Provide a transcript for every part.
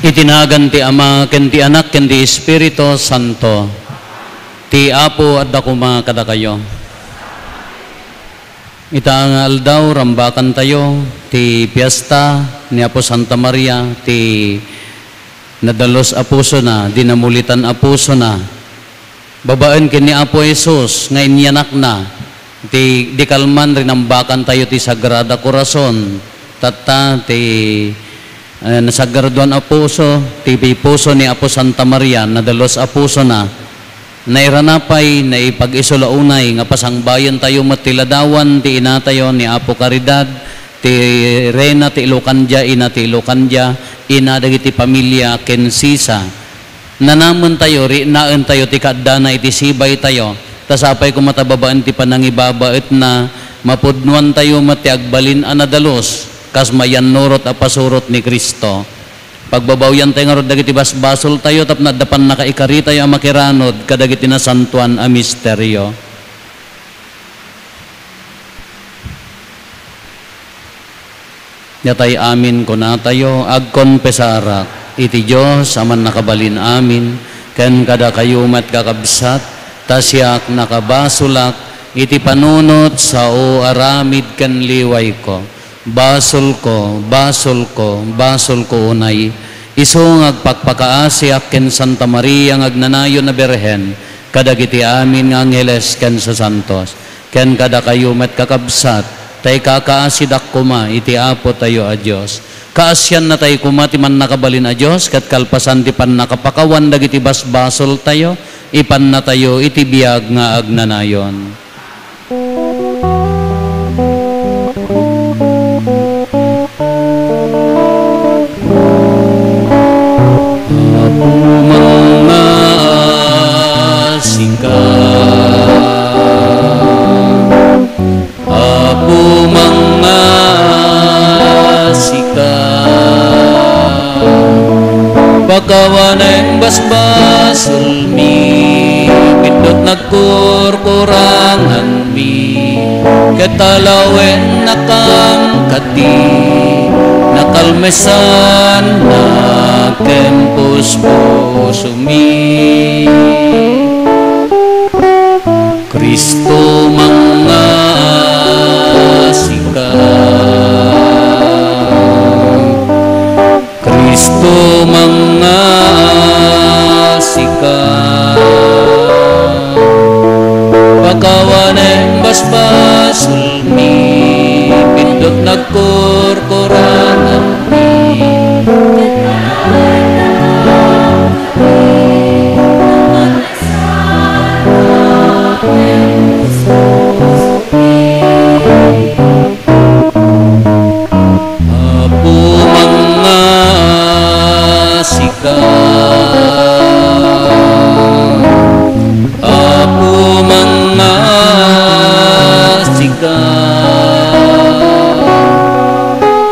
Itinagan ti Ama, ken ti Anak, ken ti Espiritu Santo. Ti Apo at dakuma kada kayo. Itaangal daw, rambakan tayo, ti piyesta ni Apo Santa Maria, ti nadalos apuso na, dinamulitan apuso na. Babaan ken ni Apo Jesus, nga inyanak na, ti dikalman rin ambakan tayo ti Sagrada Corazon, tata ti nasagraduan apuso, ti puso ni Apo Santa Maria, nadalos apuso na, nairanapay, naipag-isulaunay, nga pasangbayan tayo matiladawan, ti ina tayo ni Apo Caridad, ti Rena, ti Ilocanja, ina ti Ilocanja, ina dagiti pamilya, ken sisa. Nanaman tayo, rinaan tayo, ti kaddana, iti sibay tayo, tasapay kumatababaan ti panangibabait na, mapudnuan tayo mati agbalin anadalos, kas mayan nurot a pasurot ni Kristo. Pagbabawyan tayo nga rod dagiti basbasol tayo tapno dapan nakaikari tayo a makiranod kadagiti nasantuan a misteryo. Yatay amin kuna tayo agkonpesarak iti Diyos aman nakabalin amin ken kada kayumat kakabsat tasyak nakabasulak iti panunot sa o aramid ken liway ko. Basol ko unay, isong agpakpakaasyak ken Santa Maria ngagnanayon na Berhen, kadagiti amin nga Angeles ken sa Santos, ken kada kayumet kakabsat, tay kakaasidak kuma, iti Apo tayo a Diyos. Kaasyan na tayo kuma, ti man nakabalin a Diyos, kat kalpasan ti pan nakapakawan, dagiti basbasol tayo, ipan na tayo, iti biyag nga agnanayon. Apo mga sika pagkawaneng basbasol mi pindot nagkurkurangan mi katalawen nakam kati nakalmesan na kempus pusumi Kristo mga sika Kristo mga sika pagkawaneng basbasol mi pindot nagkurkurangan mi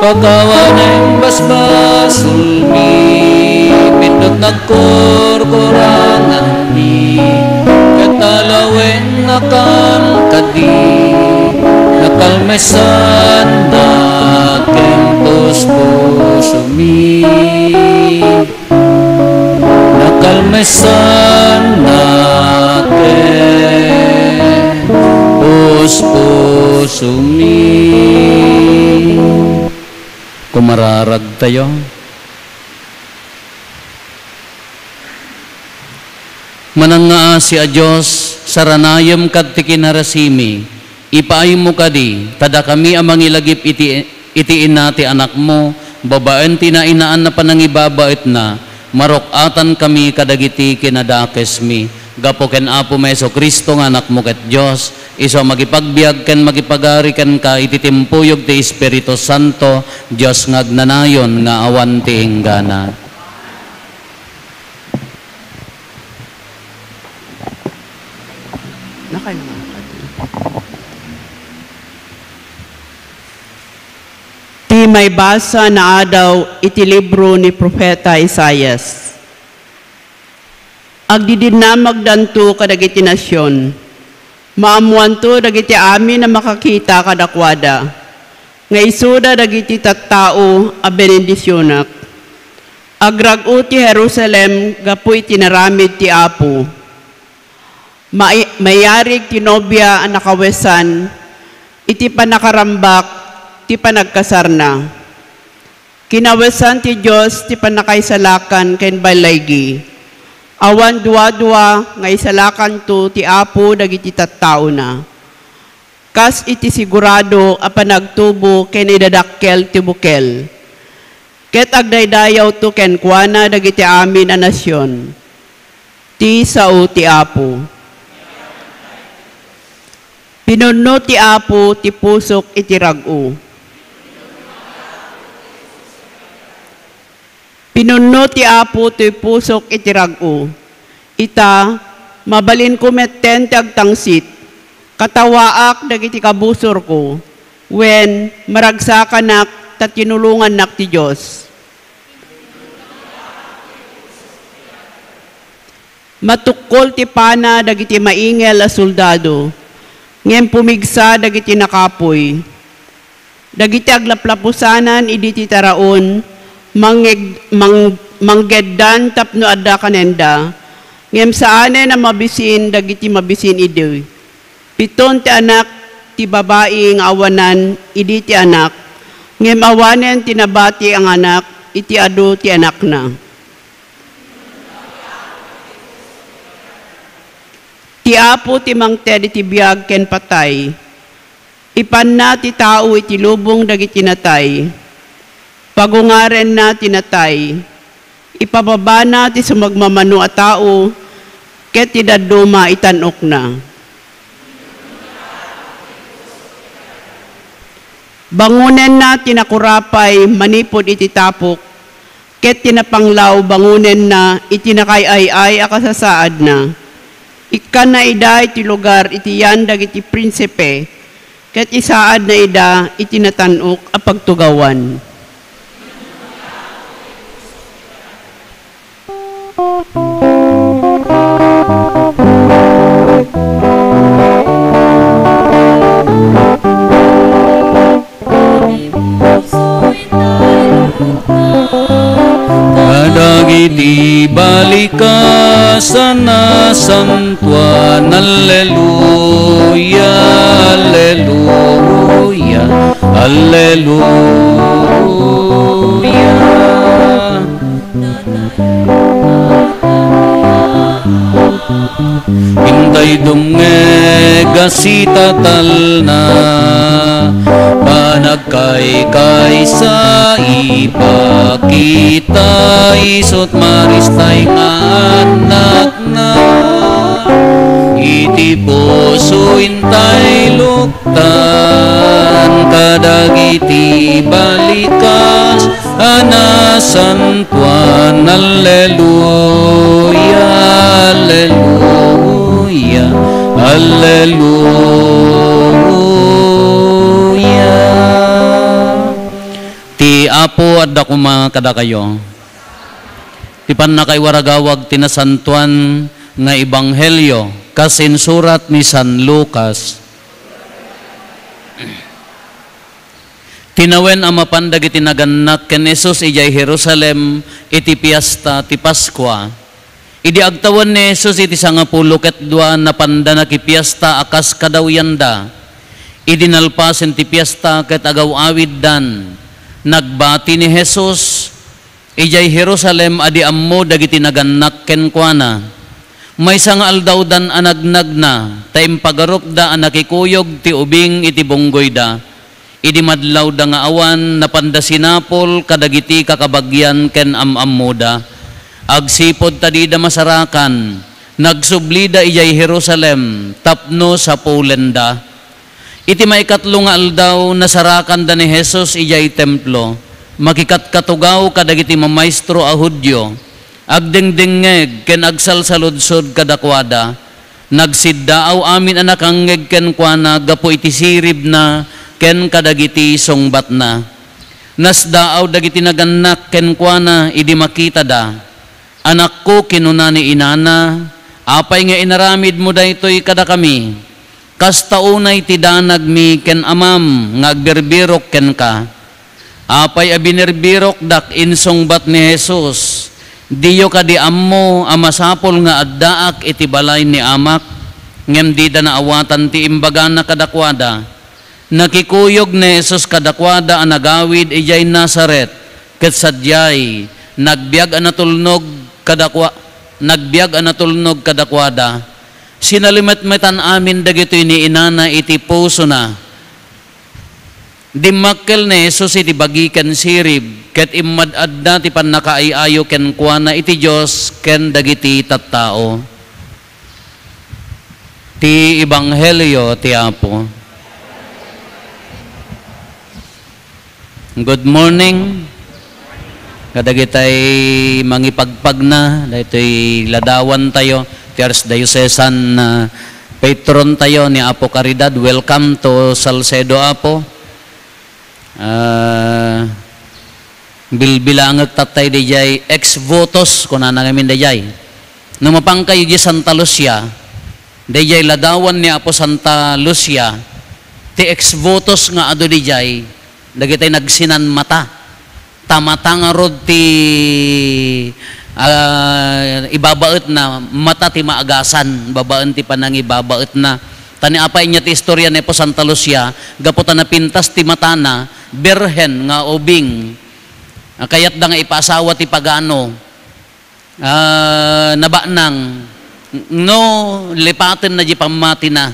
pagkawaneng basbasol mi pindot nagkurkurangan mi katalawen nakam kadi nakalmesan na kempus pusumi nakalmesan na kempus puso mi. Kumararag tayo. Mananga si a Diyos, saranayam kad ti kinarasimi, ipaay mo kadi, tada kami amang ilagip itiin nati anak mo, babaen tinainaan na panangibabait na, marokatan kami kadagiti kinadakes mi, gapo ken Apo Meso Kristo nga anak mo ket Diyos, iso magipagbiag ken magipagari ken ka, ititimpuyog ti Espiritu Santo, Diyos ngagnanayon nga awan ti inggana. Ti may basa na adaw iti libro ni Propeta Isaias. Agdidinamag danto kadagiti nasyon, maamuanto dagiti amin na makakita kadakwada, nga isuda dagiti tattao a benedisyonak. Agragu ti Jerusalem gapu iti naramid ti Apo. Mayarig ti nobya ang nakawesan, iti panakarambak, ti panagkasarna. Kinawesan ti Diyos ti panakaisalakan ken balaygi. Awan dua-dua nga isalakan to ti Apo dagiti tattao na. Kas iti sigurado a panagtubo ken idadakkel ti bukel. Ket agdaydayaw to ken kuana dagiti amin a nasyon. Ti sao ti Apo. Pinunno ti Apo ti pusok iti rag-o. Pinunno ti Apo ti pusok iti rag-o. Ita, mabalin ko metten ti agtangsit, katawaak dagiti kabusor ko, wen maragsakan ta tinulungan nak ti Diyos. Matukkol ti pana dagiti maingel a soldado, ngem pumigsa dagiti nakapoy. Dagiti aglaplapusanan iditi taraon, manggeddan tapno adda kanenda, ngem saane na mabisin dagiti mabisin idi. Piton ti anak ti babae nga awanan idi ti anak, ngem awanen tinabati ang anak iti adu ti anak na. Ti Apo ti mangted iti biag ken patay. Ipan na ti tao iti lubong dagiti natay. Pagungaren na ti natay. Ipababa na ti sumagmamano a tao, ket ti daduma itanok na. Bangunen na tinakurapay manipod iti tapok, ket tinapanglaw bangunen na itinakayay akasasaad na. Ikan na ida iti lugar iti yandag iti prinsipe, ket isaad na ida iti natanok a pagtugawan. Kadagiti balikasan na santuan, Alleluia, Alleluia, Alleluia. Hintay dumega si tatal na, panagkay-kay sa ipakita, isot maristay nga anak na. Iti puso intay luktan, kadagiti balikas anasantuan, Alleluia, Alleluia, Alleluia. Ti Apo adda kuma kada kayo. Ti panakaiwaragawag tinasantuan nga ebanghelyo kasinsurat ni San Lucas. Tinawen ang mapandag iti naganak ken Jesus ijay Jerusalem iti piesta ti Paskwa. Idi agtawan ni Jesus iti 12 ket 2 na pandanak iti piesta akas kadawyanda. idinalpasen ti piyesta ket agaw-awid dan. Nagbati ni Jesus, ijay Jerusalem adi ammo dagiti nagannak ken kuana. Maysa nga aldaw dan anagnag na, taim pagarup da anakikuyog ti ubing iti bunggoy da. Idi madlaw da nga awan napandasinapol kadagiti kakabagyan ken amammo da. Agsipod tadi da masarakan, nagsublida ijay Jerusalem, tapno sa Polenda. Iti maikatlo nga aldaw nasarakan da ni Jesus ijay templo, makikatkatugaw kadagiti mamaestro a Hudyo, agdengdengeg ken agsalsaludsod kadakwada, nagsiddaaw amin anak angeg ken kuana gapo iti sirib na ken kadagiti songbat na. Nasdaaw dagiti nagannak ken kuana idi makita da. Anak ko kinuna ni inana, apay nga inaramid mo daytoy kada kami. Kasta unay ti danag mi ken amam ngagbirbirok ken ka. Apay abinirbirok dak insongbat ni Jesus. Diyo ka di ammo amasapol nga addaak iti balay ni amak. Ngem di da naawatan ti imbagan na kadakwada. Nakikuyog ni Jesus kadakwada ang nagawid ijay Nazaret. Ket sadyay nagbiag anatulnog kadakwada. Sinalimat-matan amin dagito ni inana iti puso na. Dimakkel ni Jesus iti bagikan sirib, ket imad-adda ti pannakaayayo ken kuana iti Dios ken dagiti tattao. Ti Ebanghelyo ti Apo. Good morning. Kadagitay mangipagpag na, daytoy ladawan tayo. Tiers Diocesan patron tayo ni Apo Caridad. Welcome to Salcedo, Apo. Bilbilangag tatay dijay ex-votos kuna nangamin dijay. Numapang kayo di Santa Lucia, dijay ladawan ni Apo Santa Lucia, ti ex-votos nga ado dijay, dagitay nagsinan mata. Tamatang rod ti ibabaet na mata ti maagasan, babaan ti panang ibabaet na. Tani apay niya ti istorya ni po Santa Lucia, gaputan na pintas ti mata na, berhen nga ubing, kayat da nga ipasawa ti pagano, nabanang, no, lipatin na di pamati na.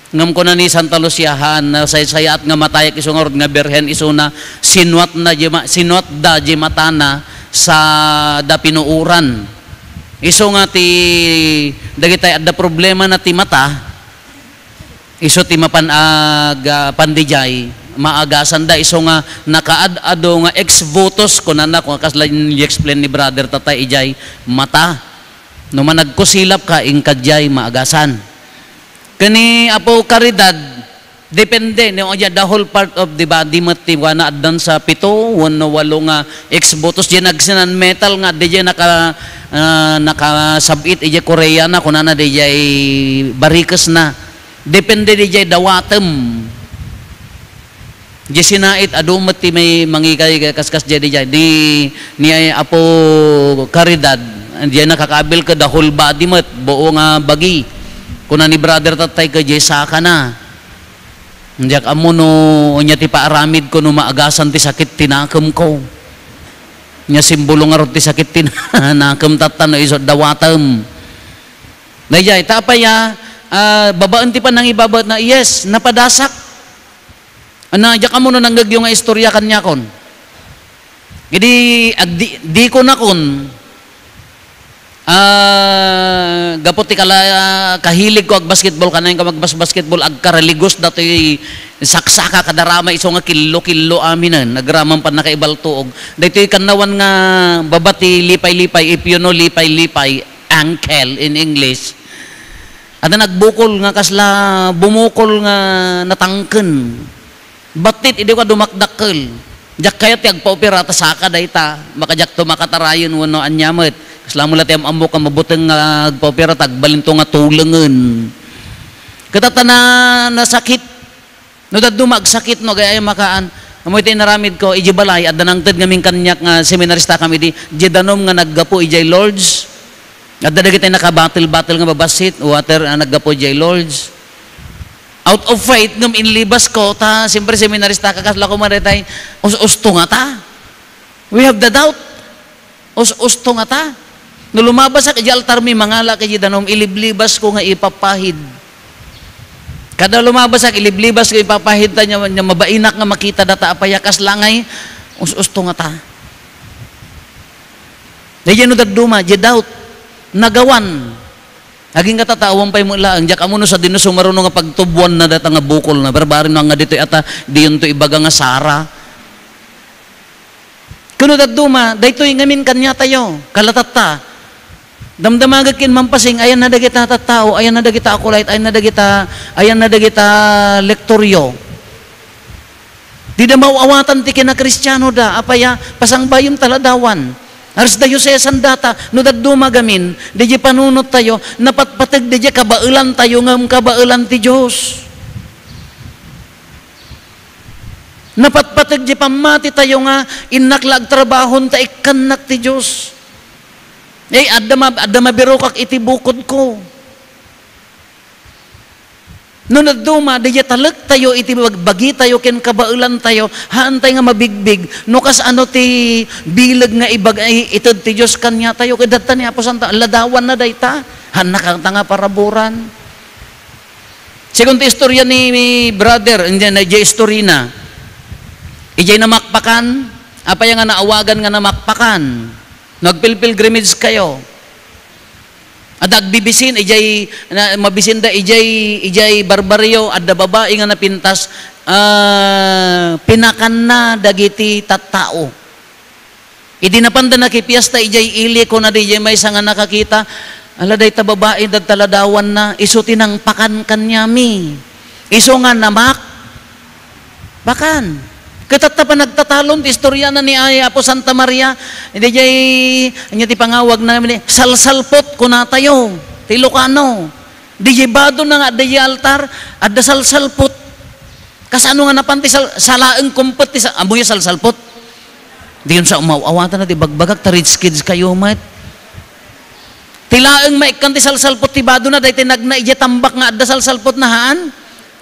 Ngam ko na ni Santa Luciahan, sayat nga matayak isungorod nga berhen isuna, sinwat da di mata na, sa dapinuuran. Iso nga ti dagitay adda problema na ti mata. Iso ti pandijay maagasan da. Iso nga nakaad-ado nga ex-votos ko na kung kasla i-explain ni brother tatay ijay mata. No man nagkusilap ka ingkadjay maagasan. Kani Apo Caridad depende no the whole part of the body mati wana addan sa 7 wano 8 nga ex-votos di nagsinan metal nga di nakasabit ije Koreana kunana di barikas na depende di dawatem di sinait adu mati may mangikay kaskas di ni Apo Caridad di nakakabil ka the whole body mat buo nga bagi kuna ni brother tatay ka di saka na. Ndiyak amo no nya ti paaramid ko no maagasan ti sakit tinakam ko. Nya simbolo nga ron ti sakit tinakam tatan no isod dawatam. Dayjay tapaya babaan ti panang ibabat na yes napadasak. Diyak amo no nanggagyo nga istorya kanya kon. Idi di ko na kon gapot ti kahilig ko ag basketball kanayon ka magbas-basketball ag karaligos datoy saksaka kadarama iso nga kilo aminan nagraman pa nakaibal tuog daytoy kanawan nga babati lipay-lipay if you know lipay-lipay ankle in English ada nagbukol nga kasla bumukol nga natangken batit idi ka dumakdakkel jak kayat ti agpaopera ta saka dayta makajak to makatarayon wenno anyamet. Salamat lati ambo ka mabuteng nga agpaopera tagbalinto nga tulengen. Katatana nasakit. No dadto magsakit no gaya makaan. Amoy tinaramid ko iji balay adda nang ted ngaming kanyak nga seminarista kami di jedanom nga naggapo ijay Lords. Adda dagiti nakabattle nga babasit water naggapo ijay Lords. Out of faith, ngam inlibas ko, ta, siyempre seminarista kakasla ko maritay, usto nga ta. We have the doubt. Usto nga ta. No lumabas sa kaya altar mi mangala kay danom iliblibas ko nga ipapahid. Kada lumabas sa iliblibas ko ipapahid ta nya mabainak nga makita data apayakas langay usto nga ta. Dayano daduma, je doubt nagawan. Aging katatawang pay mo laang jak amo no sa dinuso marunong nga pagtubuan na data nga bukol na barbarin nga dito ata diyon to ibaga nga sara. Kuno daduma daytoy ngamin kanya tayo kalatata. Damdamagag kin mampasing ayan na dagita tattao, ayan na dagita akulait, ayan na dagita lektoryo. Di da mauawatan ti kina Kristiyano da apaya pasangbayom taladawan. Aras dayo sesan data no daduma gamin, di panunot tayo napatpateg di kabailan tayo ngam kabailan ti Dios. Napatpateg di pamati tayo nga inaklag trabahon ta ikanak ti Dios. Adda mabiro kak iti bukod ko. No naduma, di talek tayo iti bagi tayo ken kabailan tayo, haantay nga mabigbig, no kas ano ti bilag nga ibagay itod ti Diyos kanya tayo, kadata ni Apo Santa, ladawan na dayta, hanakanta nga paraburan. Second istorya ni brother, hindi na istorya na, ijay namakpakan, apay nga naawagan nga namakpakan, nagpilpilgrimage kayo. At agbibisin, mabisinda, ijay barbaryo, adda babae nga napintas, pinakan na dagiti tattao. Idi napanda nakipiasta, ijay ili ko na dijay may nga nakakita, aladay ta babae, dadtaladawan na, iso tinang pakan kanyami. Iso nga namak, bakan. Katata pa nagtatalon, istorya na ni Apo Santa Maria, hindi jay, anya ti pangawag na namin, salsalpot ko na tayo, ti Ilocano. Di jay bado na nga, di altar, at da salsalpot. Kasano nga napanti, salaang kumpet, amoy salsalpot. Di yun sa umawawatan na, di bagbagak, ta rich kids kayo, mat. Tilaang maikan ti salsalpot, ti bado na, dahi tinagna, ija tambak nga, at da salsalpot na haan,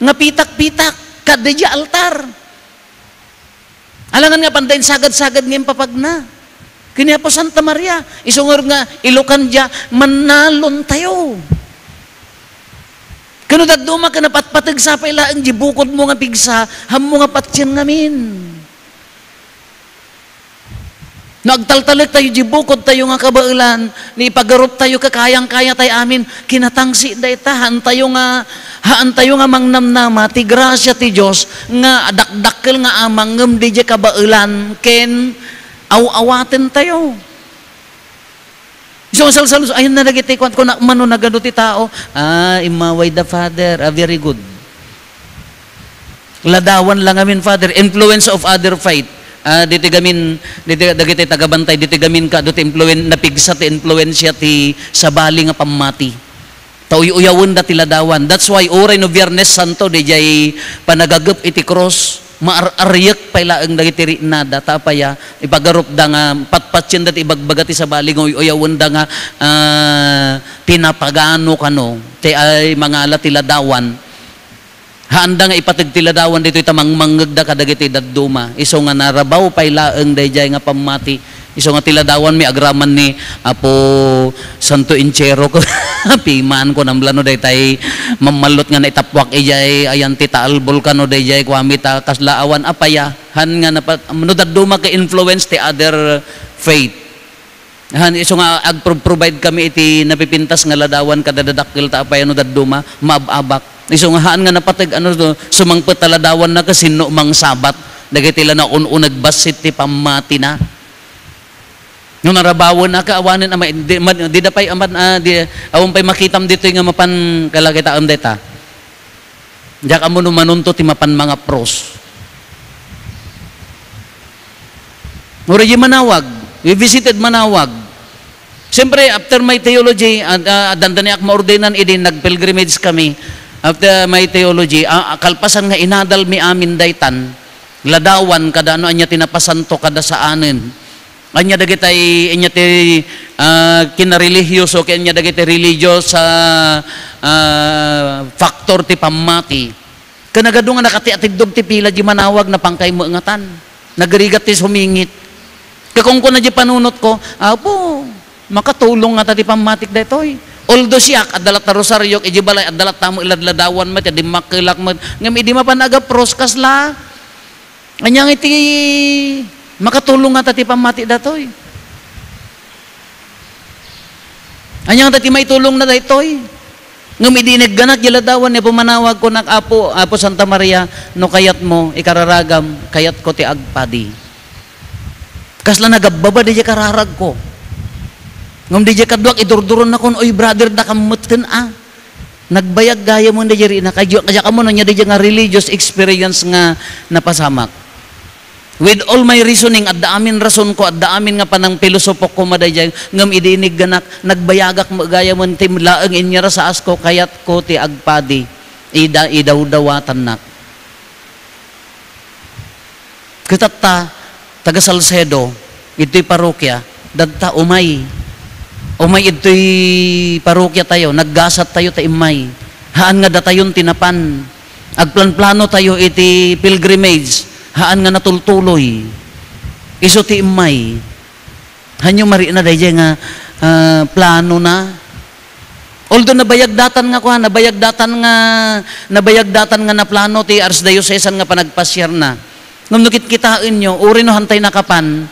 nga pitak-pitak, kad di altar. Alangan nga pandayin sagad-sagad ngayon papag na. Kini Apo Santa Maria, isungor nga ilukan dya, manalon tayo. Kano daduma ka napatpatag sa pailaan, di bukod mo nga pigsa, ham mo nga patsyan ngamin. Nagtaltalik tayo, di bukod tayo nga kabailan, ni pagarup tayo kakayang-kaya tayo amin, kinatangsi dahi haan tayo nga mangnamnama, ti grasya ti Diyos, nga dakdakkel nga amang ngem di kabailan, ken awaten tayo. So, salsalus, ayun na nagitikwat ko na mano nagano ti tao, imaway the Father, very good. Ladawan lang amin, Father, influence of other faith. Diti gamin dagiti tagabantay diti gamin ka diti napigsa ti influensya ti sabali nga pamati. Tauy-uyawon da ti ladawan. That's why oray no Biyernes Santo dijay panagagep iti cross maararyak pailaeng dagiti rinada tapaya ipagarup da nga patpatyen dati ibagbaga ti sabali nga uyawon da nga pinapagano kano ti ay mangala ti ladawan. Haanda nga ipatigtiladawan dito itamang manggagda kadagiti dadduma. Iso nga narabaw pailaeng dayjay nga pamati. Iso nga tiladawan mi agraman ni Apo Santo Inchero ko. Piman ko namlano daytay mamalot nga naitapwak ijay ayan ti taalbol kano dayjay kwami ta kaslaawan apaya. Han nga no dadduma ka influence ti other faith. Han iso nga ag-provide kami iti napipintas nga ladawan kadadadakkel ta apaya no dadduma maababak. Iso nga haan nga napatag sumangpet taladawan na kasino mang sabat dagiti la na ununag basit ti pamati na. No narabawon na kaawanen ama di da pay amat awon pay makitam dito nga mapan kalagitaam deta. Diak amo no manunto ti mapan mga pros. Murag Manawag, we visited Manawag. Siyempre after my theology dandaniak maordinan idin nagpilgrimage kami. After my theology, kalpasan nga inadal mi amin daytan, ladawan kada ano anya tinapasanto kada sa anin. Anya dagitay anya ti kinarelihiyoso ken anya dagiti religious factor ti pamati. Kanagado nga nakatiatidog ti pila di manawag na pangkay mo ingatan. Nagrigat ti sumingit. Kakung ko na di panunot ko, apo, makatulong nga tati pamatik detoy. Although siyak, adalat na rosaryo, iji balay, adalat tamo iladladawan mat, di makilak mat, ngam idi mapanaga proskas la. Anyang iti, makatulong nga tati pamatik detoy. Anyang tati may tulong na detoy. Ngam idinig ganak yaladawan ni pumanawag ko ng Apo Santa Maria, no kayat mo, ikararagam, kayat ko ti agpadi. Kasla nagababa di kararag ko. Ngam di kadwak idurduron na kon, oy brother na kamutin Nagbayag gaya mo na di na, kaya ka mo na niya di nga religious experience nga napasamak. With all my reasoning, at daamin rason ko, at daamin nga panang pilosopok ko madayay, ngam idinig ganak, nagbayagak gaya mo tim laang inyara sa asko, kayat ko ti agpadi, idaw-dawatan nak. Kitata, taga Salcedo, ito'y parokya, dadta umay ito'y parokya tayo, naggasat tayo ta imay, haan nga datayon tinapan, agplan-plano tayo iti pilgrimage, haan nga natultuloy, iso ti imay, hanyo mari na dahi nga plano na. Although nabayagdatan nga na plano ti Archdiocese nga panagpasyar na. Ngam nukit kitain nyo, uri no hantay nakapan,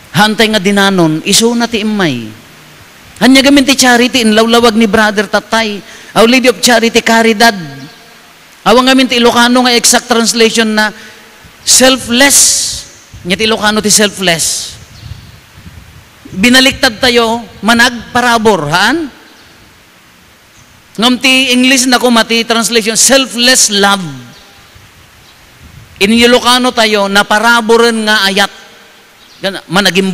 hantay nga dinanon, iso na ti imay. Hanya gamin ti charity, inlawlawag ni Brother Tatay, Our Lady of Charity, Caridad. Awang gamin ti Ilocano nga exact translation na selfless. Nya ti Ilocano ti selfless. Binaliktad tayo, managparabor, haan? Ngam ti English na kumati translation, selfless love. In Ilocano tayo, naparaboren nga ayat. Managim,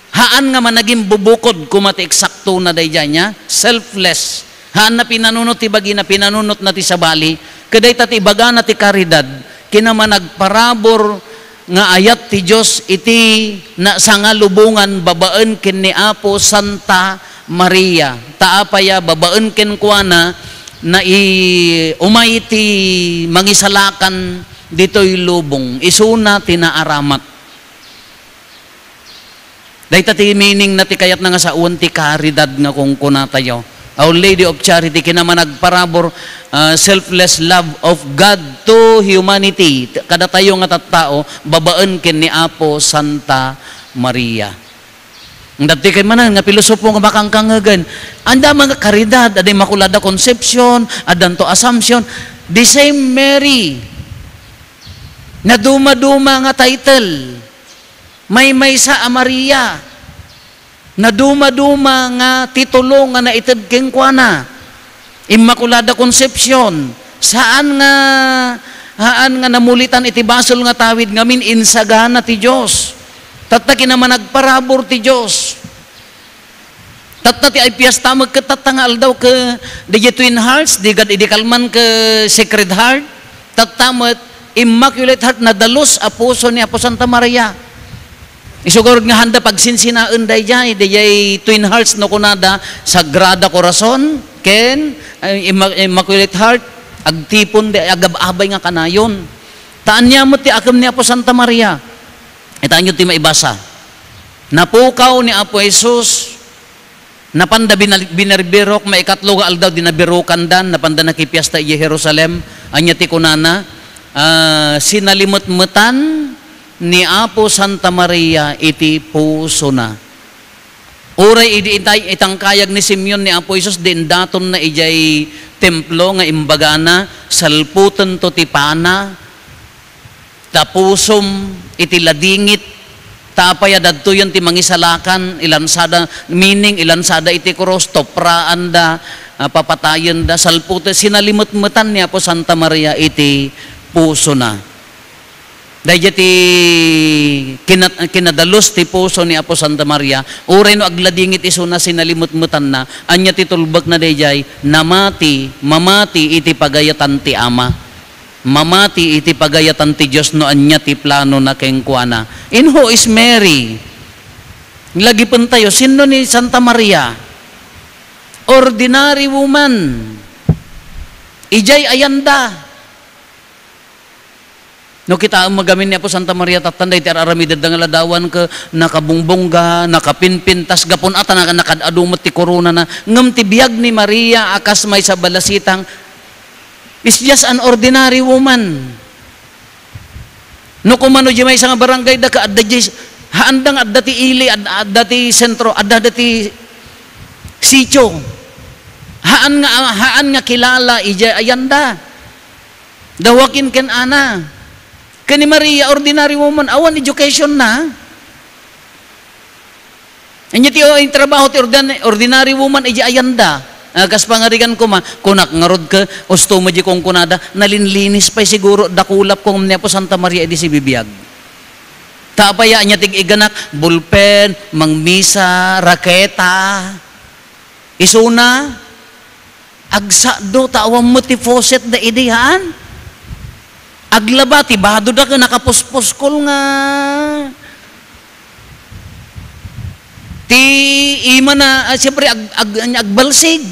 haan nga managim bubukod kumati eksakto na dayjay niya, selfless. Haan na pinanunot ti bagi na pinanunot na ti sabali, kaday tati baga na ti karidad, kinamanagparabor nga ayat ti Diyos iti na sangalubungan babaan ken ni Apo Santa Maria. Taapaya babaan ken kuana na umay ti mangisalakan dito'y lubong. Isuna tinaaramat. Dahil ti meaning na ti kayat na nga sa uwan ti karidad nga kung kuna tayo. Our Lady of Charity, kinamanagparabor selfless love of God to humanity. Kada tayo nga tattao, babaan ken ni Apo Santa Maria. Ang dati kay manan, nga pilosopo nga makangkangagan, anda mga karidad, aday makulada conception, adan to assumption, the same Mary, na duma-duma nga title, may sa Maria, na duma-duma nga titulo nga naitid king kuana, Immaculada Conception, haan nga namulitan iti basol nga tawid ngamin insagana ti Diyos. Tatta kinaman nagparabor ti Diyos. Tatta ti ay piyesta magkatatangal daw ke the Twin Hearts, di gad idikalman ke Sacred Heart, tattamat Immaculate Heart na dalos a puso ni Apo Santa Maria. Isugurod nga handa pagsinsinaan dayjay Twin Hearts no kunada Sagrada Corazon ken Immaculate Heart agtipon de agababay nga kanayon. Taan niya mo ti akam ni Apo Santa Maria. Itaan nyo ti maibasa. Napukaw ni Apo Jesus, napanda binarbirok, maikatlo nga aldaw dinabirokan dan, napanda nakipiasta i Jerusalem, anya ti kunana, sinalimut-mutan ni Apo Santa Maria iti puso na. Uray itang kayag ni Simeon ni Apo Jesus, din daton na ijay templo nga imbagana, salputan to ti pana, tapusom iti ladingit, tapaya dadto yun ti mangisalakan, ilansada, meaning ilansada iti cross, topraan da, papatayan da, salputan, sinalimut-mutan ni Apo Santa Maria iti puso na. Dahil ti kinadalos ti puso ni Apo Santa Maria, uray no agladingit iso na sinalimut-mutan na, anya ti tulbag na dayjay, mamati iti pagayatan ti Ama. Mamati iti pagayatan ti Diyos no anya ti plano na kengkuana. In who is Mary? Lagi pun tayo, sino ni Santa Maria? Ordinary woman. Ijay ayanda. No kita ang magamin niya po Santa Maria tatanday ti aramidad nga ladawan ka nakabungbongga, nakapinpintas gapon ata nakadumot ti corona na ngem ti biag ni Maria akas may sa balasitang is just an ordinary woman. No kumano di may sa nga barangay da ka adda haandang adda ti ili adda ti sentro adda ti sitio. Haan nga kilala ija ayanda. Dawakin ken ana. Kani Maria, ordinary woman, awan education na. Anya ti yung trabaho ti ordinary woman, ija ayanda. Kas pangarigan ko kunak ngarod ka, usto mo di kong kunada, nalinlinis pa siguro, dakulap kong niya po Santa Maria, edi si bibiyag. Tapaya, anya tig iganak, bulpen, mangmisa, raketa, isuna, agsado, tawang mo ti faucet da idihan. Aglaba, tibado da ka, nakapuspos-kol nga. Ti ima na, siyempre, agbalsig.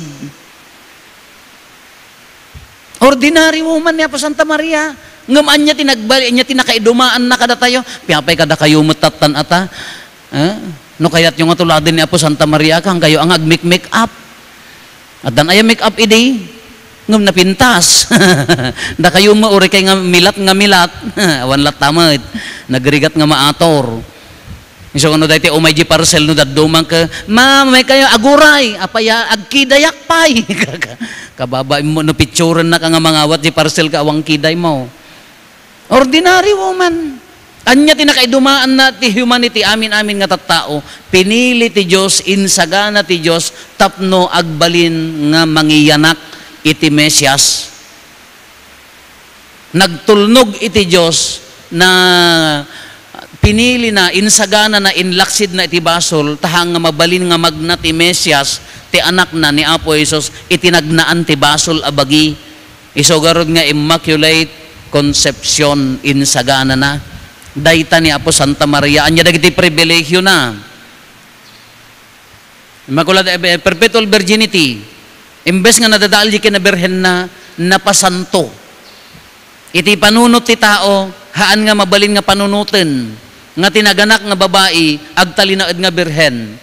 Ordinary woman niya po Santa Maria. Ngamaan niya tinagbali, niya tinakaidumaan na kada tayo. Piyapay kada kayo matatan ata. No kaya't yung atulad niya po Santa Maria kang kayo ang ag-make up. At dan ay make up idi. Ngam napintas. Da kayo mauri kay nga milat. Awan lat tamad. Nagrigat nga maator. So ano dati umay di parcel no dadumang ka, ma'am may kayo aguray, apaya agkidayak pay. Kababa mo no picturean na ka nga mangawat di parcel ka awang kiday mo. Ordinary woman. Anya tinakaidumaan na ti humanity amin nga tattao, pinili ti Dios insagana ti Dios tapno agbalin nga mangiyanak iti Mesias. Nagtulnog iti Diyos na pinili na, insagana na, inlaksid na iti basol, tahang nga mabalin nga magna ti Mesias, ti anak na ni Apo Isos, itinagnaan ti basol abagi. Isogarod nga Immaculate Conception, insagana na. Dayta ni Apo Santa Maria, anya dagiti pribilegyo na. Immaculate Perpetual Virginity. Imbes nga nadadal di kinaberhen na napasanto. Iti panunot ti tao, haan nga mabalin nga panunutin, nga tinaganak nga babae, agtalinaed nga berhen.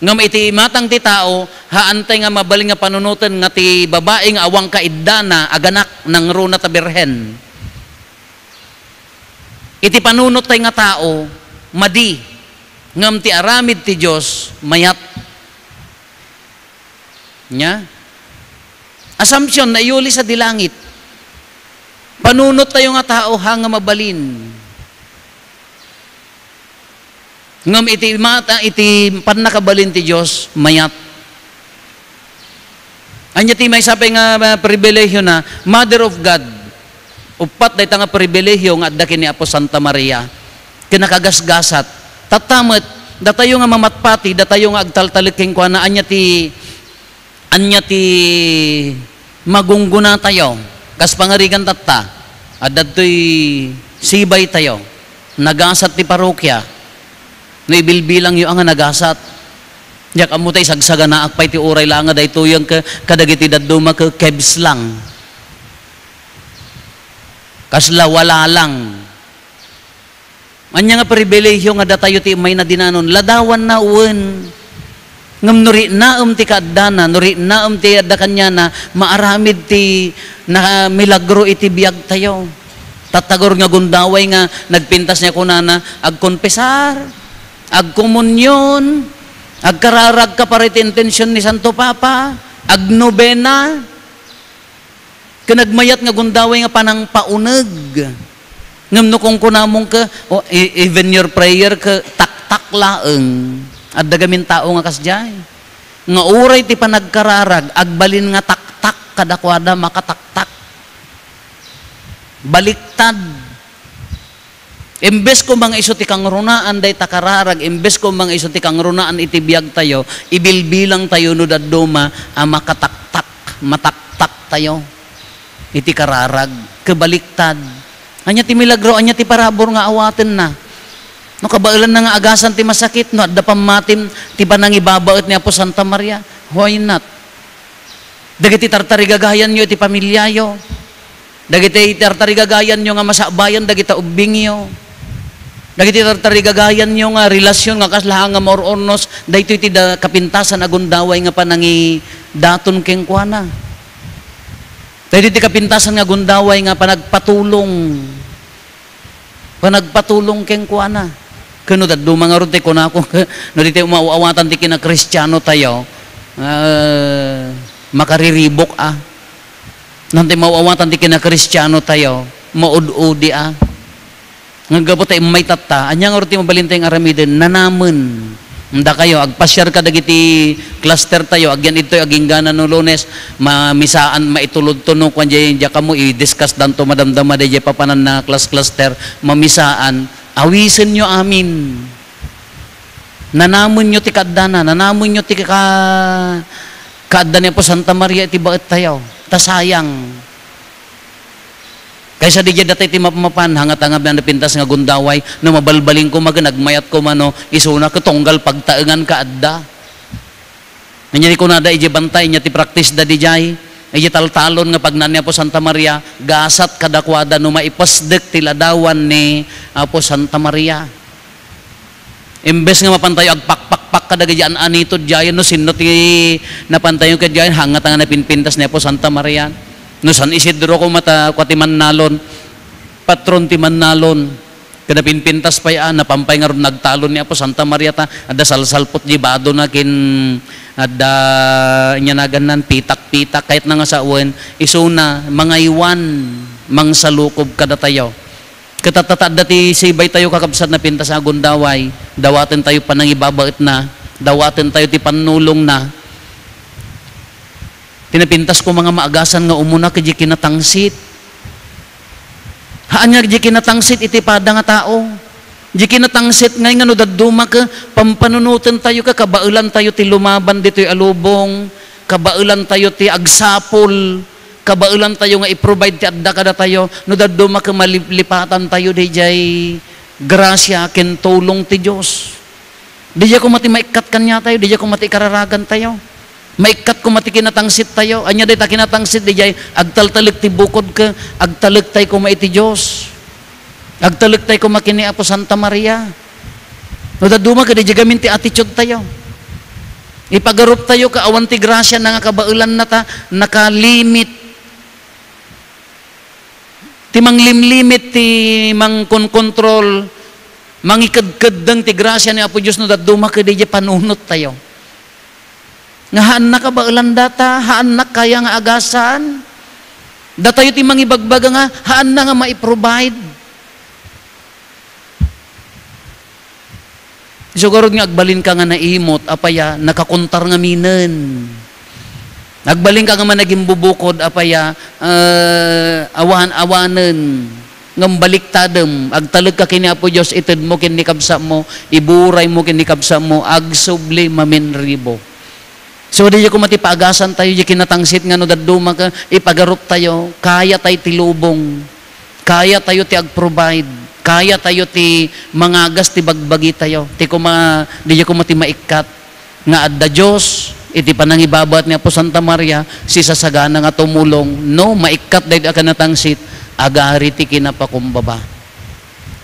Ngam iti matang ti tao, haantay nga mabalin nga panunutin, nga ti babae nga awang kaidana, aganak ng runa ta berhen. Iti panunot tay nga tao, madi, ngam ti aramid ti Diyos, mayat. Nya? Assumption na iuli sa dilangit. Panunot tayo nga tao hanga mabalin. Ngam iti panakabalin ti Diyos, mayat. Anya ti may sabi nga pribilehiyo na, Mother of God, upat dahi nga pribilehiyo nga adda ni Apo Santa Maria, kinakagasgasat, tatamet, datayo nga mamatpati, datayo nga agtaltaliking kwa na anya ti magungguna tayo kas pangarigan tatta at dato'y sibay tayo nagasat ti parokya no ibilbilang yu ang nagasat yak amutay sagsaga na akpay ti uray lang nga dayto yung kadagiti daduma ka kebs lang kasla wala lang anya nga pribilehiyo nga datayo ti may nadinanon ladawan na uwan ngam nuri naam ti kaadana, nuri naam ti adda kanya na maaramid ti na milagro iti biag tayo. Tatagor nga gundaway nga nagpintas niya kunana agkonpesar, agkomunyon, agkararag ka parit intensyon ni Santo Papa, agnobena. Kanagmayat nga gundaway nga panang pauneg. Ngam no kung kunamong ka, even your prayer ka tak-tak laeng. At dagamin tao nga kasjay. Nga uray ti panagkararag, agbalin nga taktak, kadakwada makataktak. Baliktad. Imbes ko mga iso ti kang runaan day takararag, imbes ko mga iso ti kang runaan itibiyag tayo, ibilbilang tayo no daduma, makataktak, mataktak tayo. Iti kararag, kabaliktad. Anya ti milagro, anya ti parabor nga awaten na. No kabailan na nga agasan ti masakit no adda pamatim ti panangibabaet ni Apo Santa Maria. Why not? Dagiti tartarigagayan nyo ti pamilyayo. Dagiti tarigagayan nyo nga masabayan, dagita ubingyo. Dagiti tarigagayan nyo nga relasyon nga kaslahan nga maorornos, dahito iti kapintasan agundaway nga panangi daton keng kuana. Dahito iti kapintasan nga gundaway nga panagpatulong keng kuana. Kano daddo mga ron, ko na ako, no dito umauawatan ti kina Kristiyano tayo, makariribok Nanti mauawatan ti kina Kristiyano tayo, maud-udi Nga gabo tayo may tata, anyang orti mabalintay ang aramidin, nanaman. Nda kayo, agpasyar ka dagiti cluster tayo, agyan ito, aging gana no Lunes, mamisaan, maitulod to no, kung dyan ka mo, i-discuss danto madamdama, dyan papanan na cluster, mamisaan, awisin nyo amin. Nanaman nyo ti kadana, nanaman nyo ti kaadda niya po Santa Maria, iti baet tayo. Tasayang. Kaysa di dyan dati iti mapaman, hangat-hangab na napintas nga gundaway, no mabalbaling ko nagmayat ko mano, isuna ko tunggal pagtaengan ka adda. Nangyari ko na da, iji bantay, niya ti practice da di jay, iji taltalon nga pagnan niya po Santa Maria, gasat kadakwada no maipasdek tiladawan ni po Santa Maria. Imbes nga mapantayo, agpakpakpak kadagayaan anito dyan, no sinno ti napantayo ka dyan, hangat nga napinpintas niya po Santa Maria. No San Isidro ko mata kwa ti Mannalon, patron ti Mannalon, kada pinpintas pa yan, napampay nga ron nagtalon niya po Santa Maria ta, ada salsalpot di bado na kin, ada inyanagan pitak-pitak, kahit na nga sa uwan, isuna, mga iwan, mang salukob kada tayo. Katatatad dati sibay tayo kakabsat na pintas sa gundaway, dawatin tayo panangibabait na, dawatin tayo ti panulong na. Tinapintas ko mga maagasan nga umuna kaya kinatangsit. Haan nga kaya kinatangsit iti pada nga tao. Kaya kinatangsit ngay nga no daduma ka, pampanunutan tayo ka, kabailan tayo ti lumaban dito'y alubong, kabailan tayo ti agsapol, kabailan tayo nga i-provide ti adda kada tayo, no daduma ka malipatan tayo di jay grasya ken tulong ti Diyos. Di jay ko mati maikat kanya tayo, di jay ko mati kararagan tayo. Maikat ko mati kinatangsit tayo. Anya day ta kinatangsit di jay agtaltalig ti bukod ka, agtalig tayo ko maiti Diyos. Agtalig tayo ko makini Apo Santa Maria. No daduma ka di jay gamin ti attitude tayo. Ipagarup tayo ka awan ti grasya na nga kabailan na ta, nakalimit. Ti manglimlimit ti mangkonkontrol, mangikadkadang ti grasya ni Apo Diyos no daduma ka di jay panunot tayo. Nga haan na ka ba ulan data? Haan na kaya nga agasan? Datayo ti mangibagbaga nga, haan na nga maiprovide. Siguro nga agbalin ka nga naimot, apaya, nakakuntar nga minen. Agbalin ka nga managing bubukod, apaya, awan-awanen. Ngam baliktadem, agtalag ka kini Apo Diyos, itid mo kinikabsa mo, iburay mo kinikabsa mo, agsubli maminribo. So di ko matipaagasan tayo, di kinatangsit nga no daduma ka, ipagarup tayo, kaya tayo ti lubong, kaya tayo ti agprovide, kaya tayo ti mangagas ti bagbagi tayo, di ko mati maikat, nga adda Diyos, iti panangibabat niya po Santa Maria, si sasagana nga tumulong, no, maikat dahil ka natangsit, agari ti kinapakumbaba.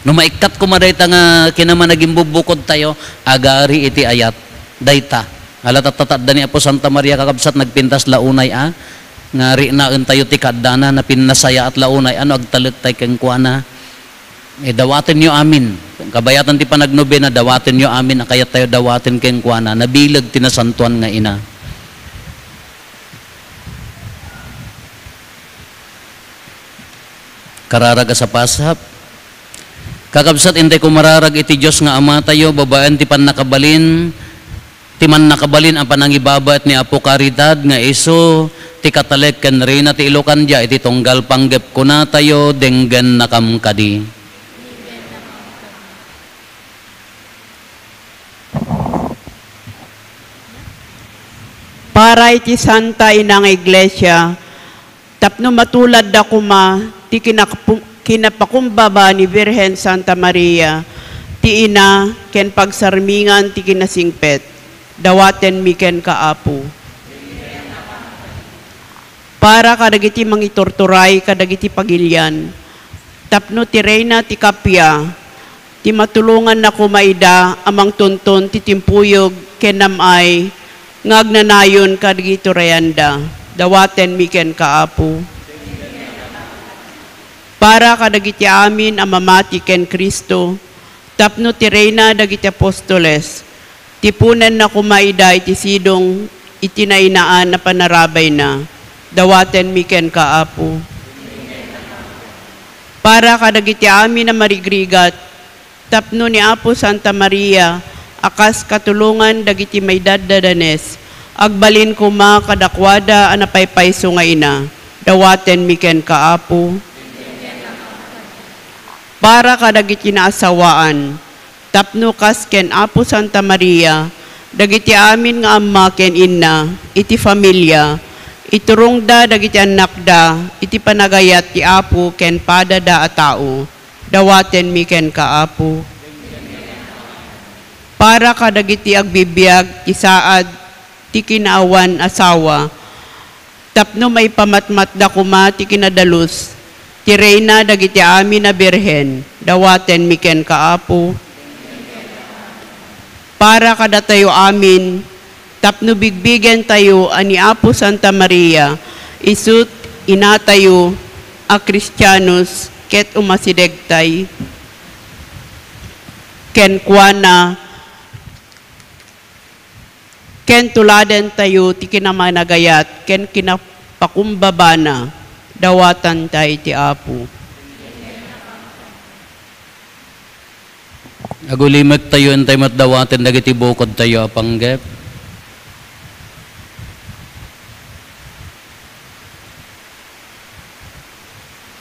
No maikat ko madayta nga kinaman naging bubukod tayo, agari iti ayat, dayta. Alatatad ni Apo Santa Maria kakabsat nagpintas launay nga rinaan tayo ti kadana na pinasaya at launay agtalit tayo keng kuana dawatin nyo amin kabayatan ti panagnobe na dawatin nyo amin kaya tayo dawatin keng kuana nabilag tinasantuan nga ina. Kararag sa pasap kakabsat intay ko mararag iti Diyos nga ama tayo babaen ti panakabalin timan nakabalin ang panangibabat ni Apo Caridad nga iso ti katalek ken reyna ti Ilocan dia iti tunggal panggep ko na tayo denggen nakamkadi. Para iti Santa inang Iglesia, tapno matulad da kuma ti kinapakumbaba ni Virgen Santa Maria, ti ina ken pagsarmingan ti kinasingpet. Dawaten mi ken kaapo. para kadagiti mangitorturay kadagiti pagilyan. Tapno ti Reyna ti Kapya, ti matulungan na kumaida amang tuntun ti timpuyog kenamay ngagnanayon kadagiti rayanda. Dawaten miken kaapo. Para kadagiti amin amamati ken Kristo, tapno ti Reyna dagiti apostoles, tipunan na kumaida iti sidong itinainaan na panarabay na. Dawaten miken kaapo. Para kadagiti amin na marigrigat, tapno ni Apo Santa Maria, akas katulungan dagiti may daddadanes, agbalin kuma kadakwada anapaypayso nga ina. Dawaten miken kaapo. Para kadagiti naasawaan, tapno kas ken Apo Santa Maria, dagiti amin nga amma ken inna, iti familia, iturungda dagiti anak da, iti panagayat ti Apo ken padada a tao. Dawaten miken kaapo. Para kadagiti agbibiyag, isaad, ti kinaawan asawa, tapno may pamatmat da kuma ti kinadalus, ti Reyna dagiti amin na birhen, dawaten miken kaapo. Para kada tayo amin, tapno bigbigen tayo ani Apo Santa Maria, isut inatayo a Kristiyanos ket umasidegtay, ken kuana, ken tuladen tayo ti kinamanagayat, ken kinapakumbabana, dawatan tayo ti Apo. Agulimet tayo entay matdawaten dagiti bukod tayo apanggep.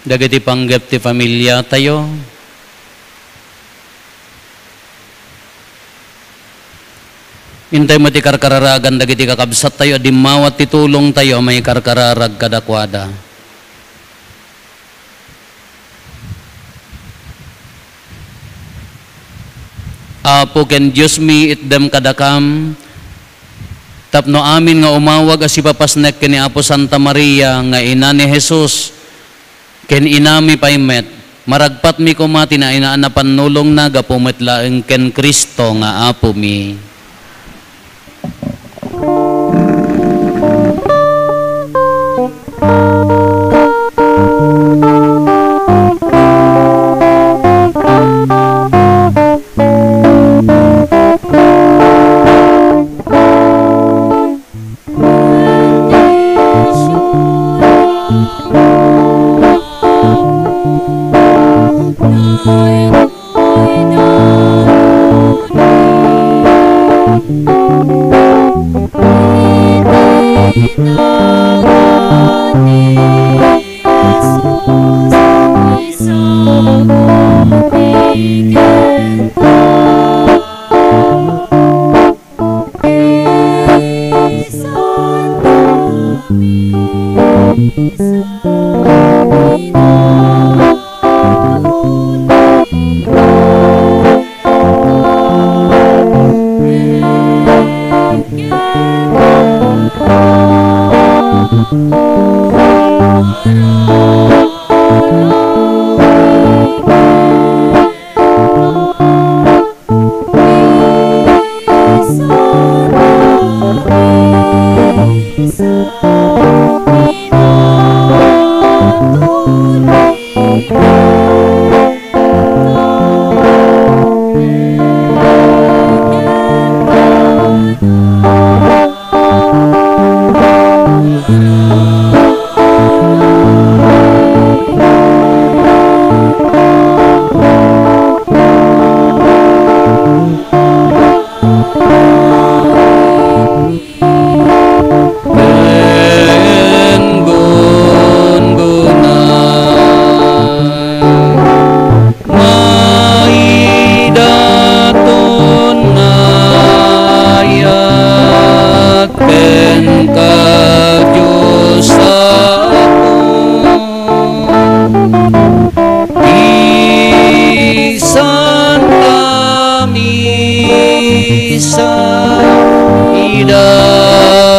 Dagiti panggep ti pamilya tayo. Intay mo ti karkararagan dagiti kakabsat tayo, dimawat ti tulong tayo, may karkararag kadakwada. Apo ken Diyos mi itdem kadakam, tapno amin nga umawag as ipapasnek ken ni Apo Santa Maria nga ina ni Jesus, ken inami paymet, maragpat mi kumati na inaan na panulong na gapumet laeng ken Kristo nga Apo mi.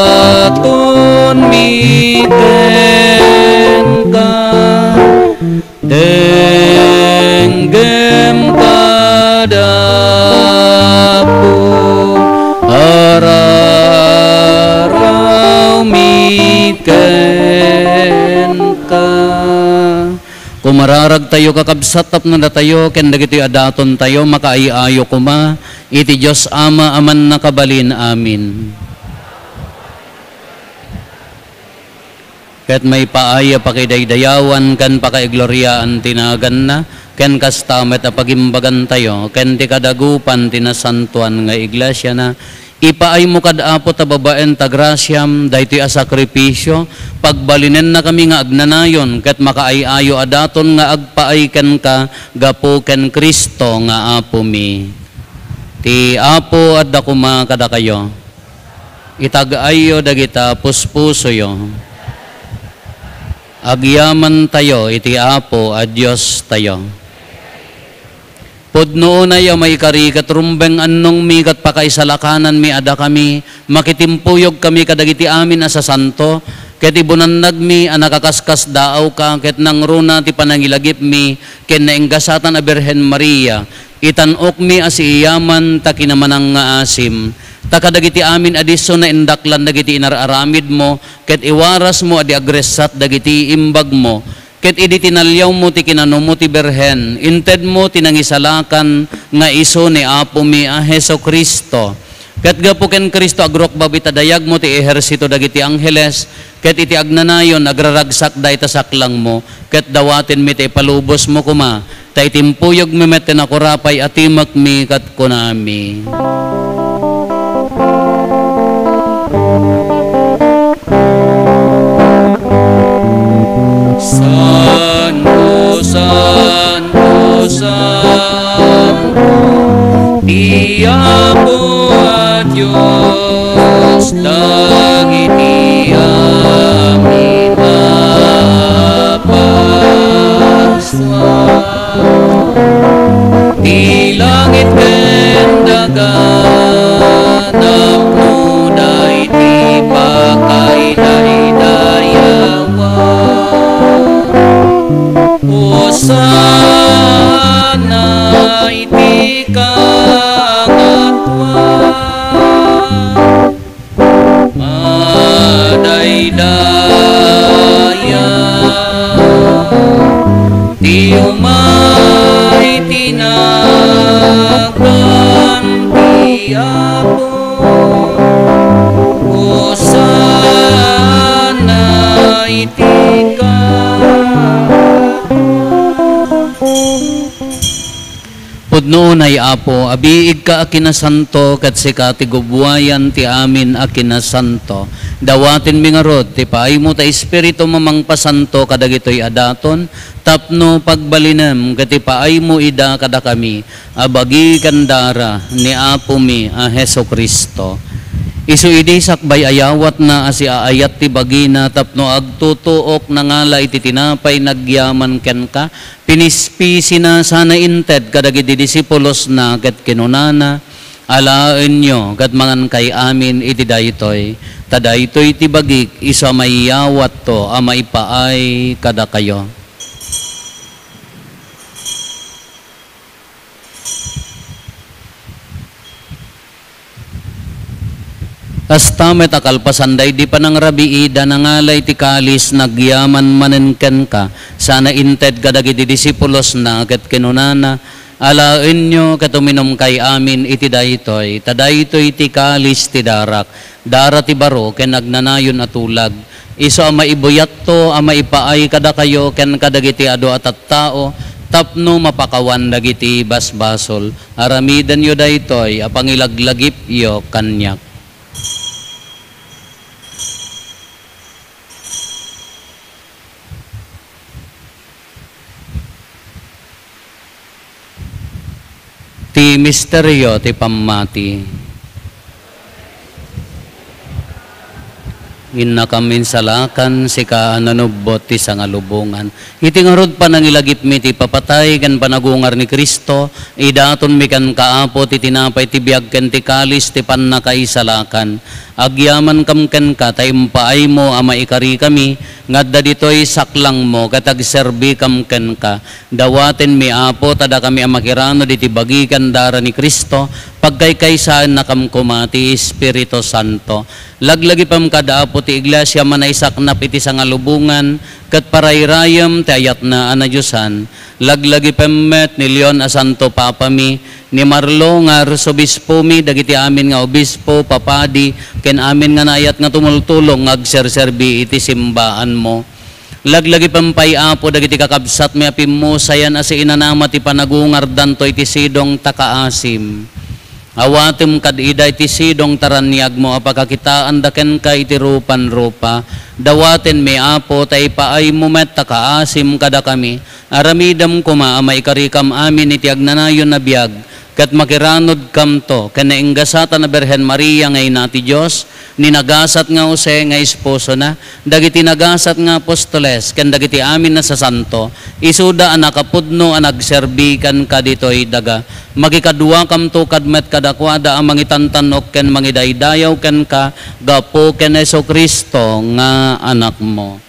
Idatun mi denggem kadapu ararau miken ka. Kumararag tayo kakabsatap na tayo, ken dagiti adaton tayo, makaiayo kuma, iti Diyos Ama aman nakabalin, amin. Ket may paaya pakidaydayawan, kan pakaigloriaan tinagan na, ken kastamet a pagimbagan tayo, ken ti kadagupan tinasantuan nga iglesia na, ipaay mo kadapo ta babaen ta grasyam, dahiti a sakripisyo, pagbalinen na kami nga agnanayon, ket makaayayo adaton nga agpaay ken ka, gapo ken Kristo nga apo mi. Ti apo at dakuma kada kayo, itag-ayo dagita puspuso yo. Agyaman tayo, iti apo at Diyos tayo. Pudno na yaw may karikat rumbeng annong mi kat pakaisalakanan mi ada kami, makitimpuyog kami kadagiti amin asa santo, ket ibunannag mi anakakaskas daaw ka, ket nang runa ti panangilagip mi, ken nainggasatan a Birhen Maria, itanok mi asi iyaman ta kinamanang nga asim, takadagiti amin adiso na indaklan dagiti inararamid mo, ket iwaras mo adi agresat dagiti imbag mo, ket idi tinalyaw mo ti kinano mo ti Berhen, inted mo tinangisalakan nga iso ni apo mi a Heso Kristo. Ket gapo ken Kristo agrok babita dayag mo ti ehersito dagiti angheles, ket iti agnanayon agraragsak dayta saklang mo, ket dawaten mi ti palubos mo kuma, ta itimpuyog mi met nakurapay atimak mi kat kunami. Santo, Santo, Santo, Ti Apo at Diyos, dagiti amin apaswan. Ti langit ken dagat, napno dayti pakaiday-dayawan. Hosana iti kangatwan, madaydayan, ti umay tinagan ti Apo. Hosana iti Pudno ay Apo, abiig ka akinasanto, kat sika ti gubwayan ti amin akinasanto. Dawatin mi nga rod, ti paay mo ta Espiritu mamangpasanto kadagitoy adaton, tapno pagbalinem, kat ti paay mo ida kada kami, abagi kandara ni Apo mi a Heso Kristo. Isu idi sakbay ayawat na asi aayat ti bagina, tapno agtutuok na ngala iti tinapay nagyaman ken ka, pinispisi na sana inted kadagiti disipulos na ket kinunana, alaen nyo kat mangan kay amin iti daytoy, tadaytoy ti bagik isa mayawat to a maipaay kada kayo. Kastamet akalpasanday di pa nang rabiida nangalay ti kalis nagyaman manenken ka, sana inted kadagiti disipulos na ket kinunana, alaen nyo katuminom kay amin iti daytoy, tadaytoy ti kalis ti darak, dara ti baro ken nagnanayon atulag, iso a maibuyat to a maipaay kada kayo ken kadagiti adu atat tao, tapno mapakawan dagiti basbasol, aramidan yo daytoy a pangilaglagip yo kanyak. Ti misteryo ti pammati. Inna kamin salakan si kaananubot ti sangalubungan. Iti ngarod pa nang ilagip mi ti papatay kan panagungar ni Kristo, idaton mi kan kaapo ti tinapay ti biag ken ti kalis ti pannakaisalakan. Agyaman kam ken ka taimpaay mo ama ikari kami, ngadda ditoy saklang mo katag serbi kam ken ka. Dawaten mi apo tada kami amakirano diti bagikan dara ni Kristo, pagkaykaysaan na kam kumati Espiritu Santo. Laglagi pam kada apo ti iglesia manaysaknap iti sangalubungan ket parayrayem ti ayat na anadyosan. Laglagi pemmet ni Leon a Santo Papa mi, ni Marlo nga arsobispo mi, dagiti amin nga obispo, papadi, ken amin nga naayat nga tumultulong agserserbi iti simbaan mo. Laglagi pampay apo dagiti kakabsat mi apim mo sayan as inanama ti panagungar danto iti sidong takaasim. Awatem kad ida iti sidong taranyag mo apakakitaan daken ka iti rupan-rupa. Dawaten mi apo tay paay mo met takaasim kada kami. Aramidam kuma amay karikam amin iti agnanayon na biag. Kat makiranod kam to, kanainggasatan na Berhen Maria ngay nati Diyos, ninagasat nga Jose nga esposo na, dagiti nagasat nga apostoles, ken dagiti amin na sa santo, isuda anakapudno anagserbikan ka ditoy daga, magikadua kam to kadmet kadakwada ang mangitantanok ken mangidaydayaw ken ka, gapo ken Heso Kristo nga anak mo.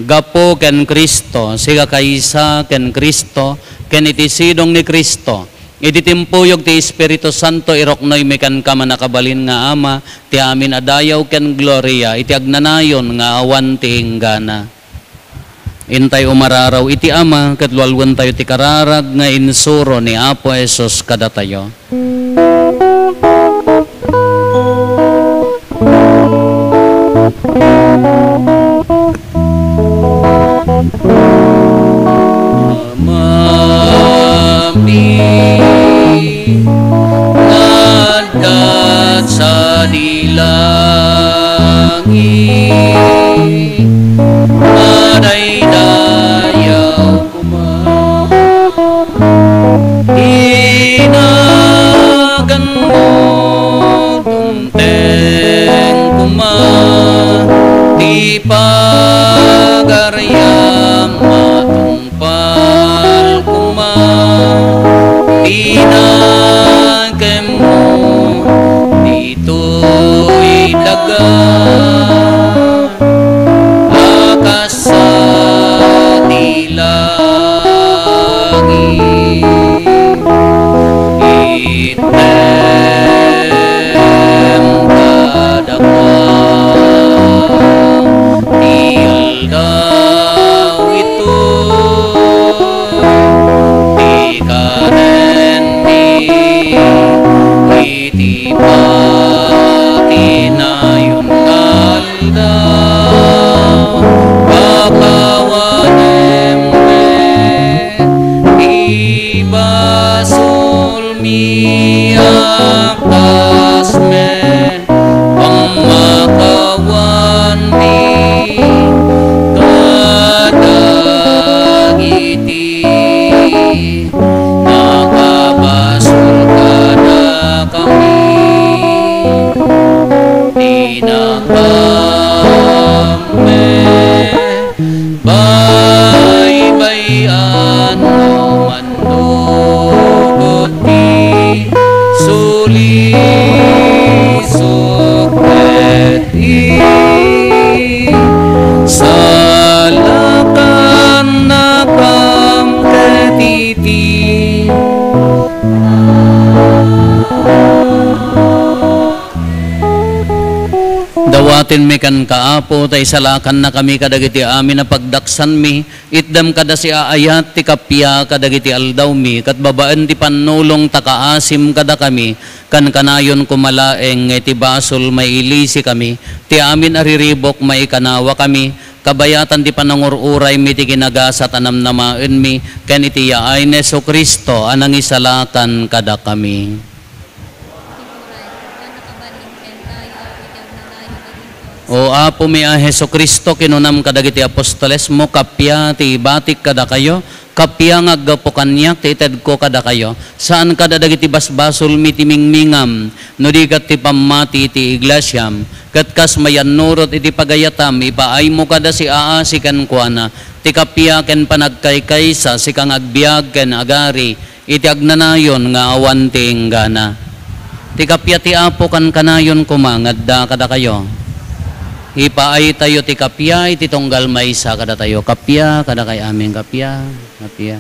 Gapo ken Kristo, siga kaysa ken Kristo, ken iti sidong ni Kristo, iti timpuyog ti Espiritu Santo iroknoy mekan ka manakabalin nga ama ti amin adayaw ken gloria iti agnanayon nga awan ti hinggana. Intay umararaw iti ama ket lualwen tayo ti kararag nga insuro ni Apo Jesus kada tayo. Nadat sa dilangit, madaydayaw kuma, inagan mo tunteng kuma, di pagaryam matungpal kuma, tinagem mo dito'y daga akas sa dilangit item kadakwa ildaw ito ikanen iti pati na yung aldaw bakawanem ibasul mi akas me pamakawan mi kadagiti nakabasul kada kami tinakame bay-bayan no mandugot ti suli sukreti salakan nakam ketiti dawatin mi kan kaapo tay salakan na kami kadagiti amin na pagdaksan mi itdam kada si aayat ti kapya kadagiti aldaw mi kat babaan ti panulong takaasim kada kami kan kanayon kumalaeng ti basol may ilisi kami ti amin ariribok may kanawa kami kabayatan ti panangururay mi ti kinagasa tanamnamaen mi ken iti yaay ni Heso Kristo anang isalakan kada kami. O Apo mi a Heso Kristo kinunam kadagiti apostoles mo kapya ti batik kada kayo kapya nga aggapo kanyak ti ited ko kada kayo saan kada dagiti basbasol mi ti mingmingam no di kat ti pammati ti iglesyam Katkas mayan nurot iti pagayatam, ipaay mo kada si aasikan kuana, ti kapya ken panagkaykaysa, si kang agbiag ken agari, iti agnanayon nga awan ti inggana. Ti kapya ti apo kan kanayon kumangadda kada kayo. Ipaay tayo ti kapya, iti tunggal maysa kada tayo. Kapya, kada kay aming kapya, kapya.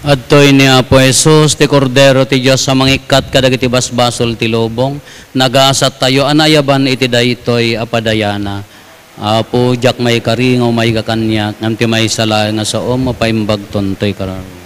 Adtoy ni Apo Jesus, ti Kordero ti Diyos sa mangikat kadagiti basbasol ti lobong, nagaasat tayo anayaban iti daytoy apadayana. Apo, jak may karingaw may kakanyak, nganti may sala nga sa mapaimbag tontoy kararo.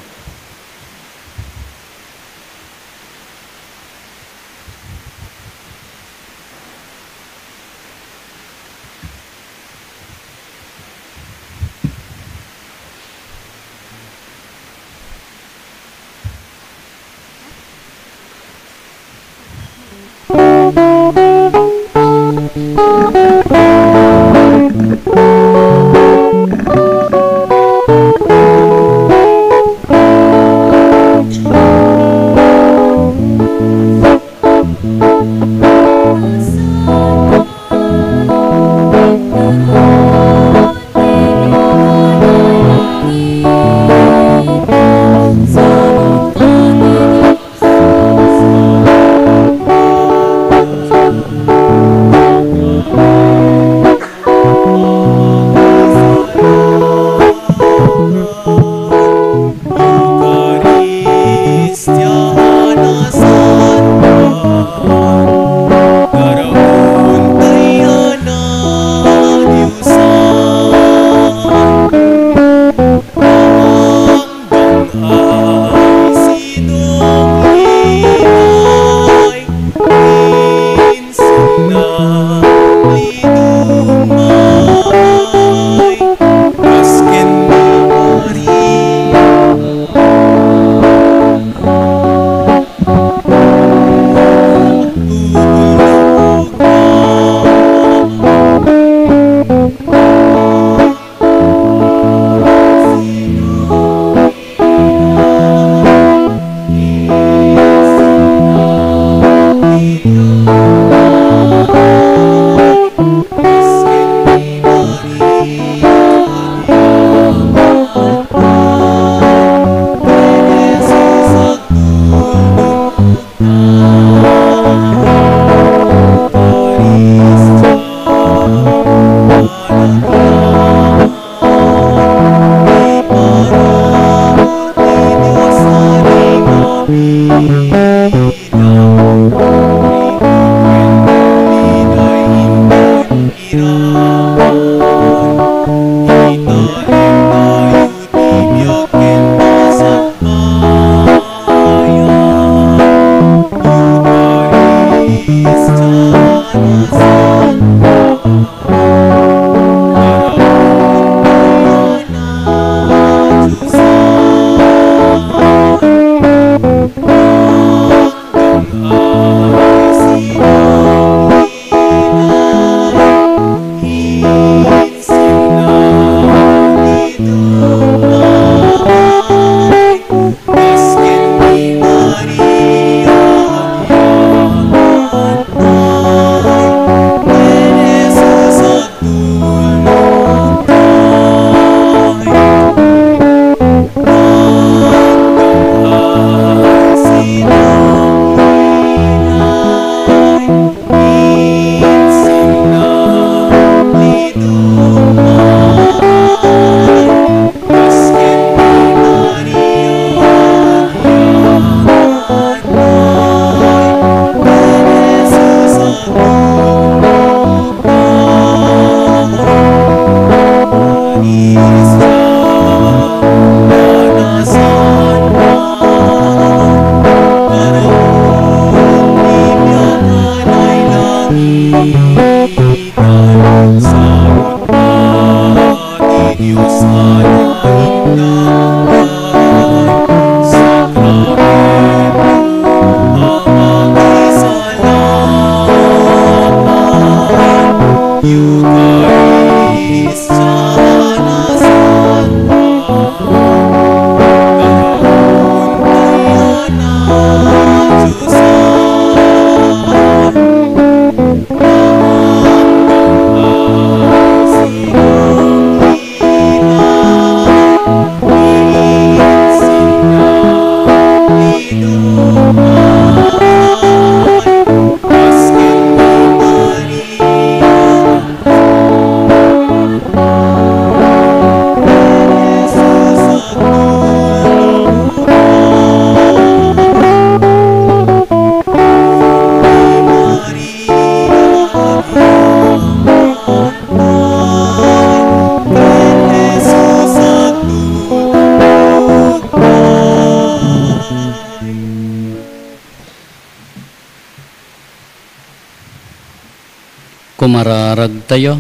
Kumararag tayo.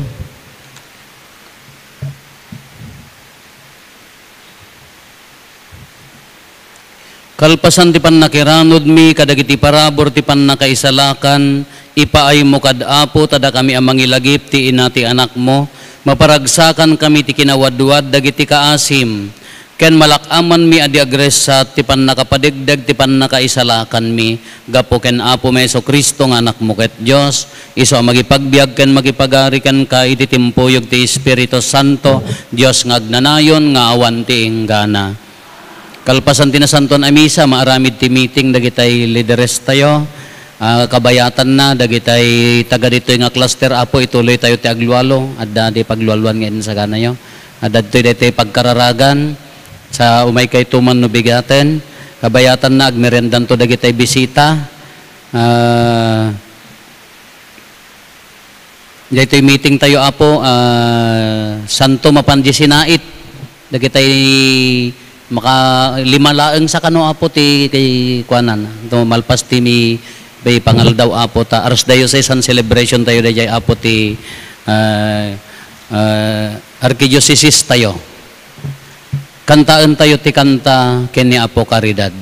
Kalpasan ti pan nakiranod mi, kadagiti parabor ti pan nakaisalakan, ipaay mo kadapo, tada kami amang ilagip ti inati anak mo, maparagsakan kami ti kinawadwad, dagiti kaasim, ken malakaman mi adi agresat, ti pan nakapadigdag, ti pan nakaisalakan mi, gapo ken apo meso Kristo nga anak mo ket Diyos, iso magipagbiag ken magipagari ken ka iti timpuyog ti Espiritu Santo, Diyos nga agnanayon nga awan ti inggana. Kalpasan ti nasanton a misa, maaramid ti meeting dagitay lideres tayo, kabayatan na dagitay taga dito nga cluster apo ituloy tayo ti aglualo, adda di paglualuan ngayon sa ganayo, adda dito pagkararagan, sa umay kay tuman no bigaten, kabayatan na agmerendan to dagitay bisita. Dito meeting tayo apo, santo mapanji sinait, dagitay maka lima laeng sa kano apo ti kay kuanan, to malpas ti mi bay pangal daw apo ta Archdiocese celebration tayo dayay apo ti Archdiocese tayo. Kantaan tayo ti kanta ken ni Apo Caridad.